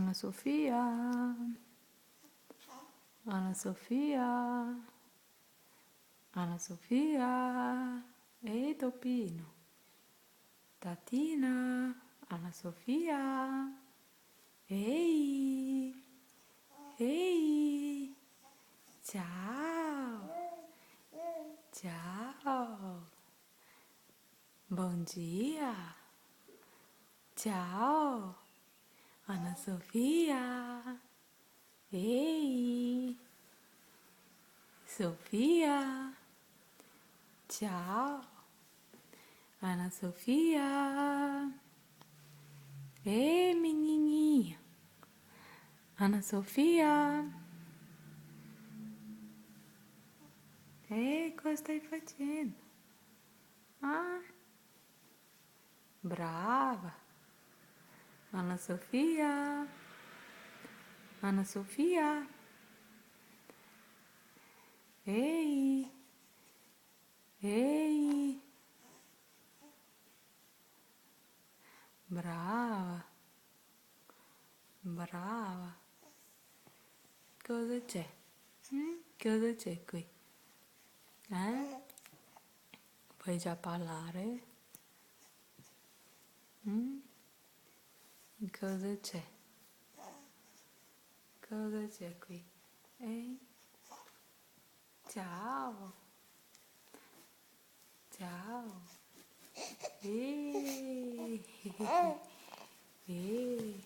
Anna Sofia, Anna Sofia, Anna Sofia, ehi Topino, Tatina, Anna Sofia, ehi, ehi, ciao, ciao, buongiorno, ciao, Anna Sofia, ehi, Sofia, ciao, Anna Sofia, ehi menininha, Anna Sofia, ehi cosa stai facendo? Ah, brava, Anna Sofia, Anna Sofia, ehi, ehi, brava, brava, cosa c'è? Cosa c'è qui? Eh? Puoi già parlare? Mm? Cosa c'è? Cosa c'è qui? Ehi? Ciao! Ciao! Ehi! Ehi!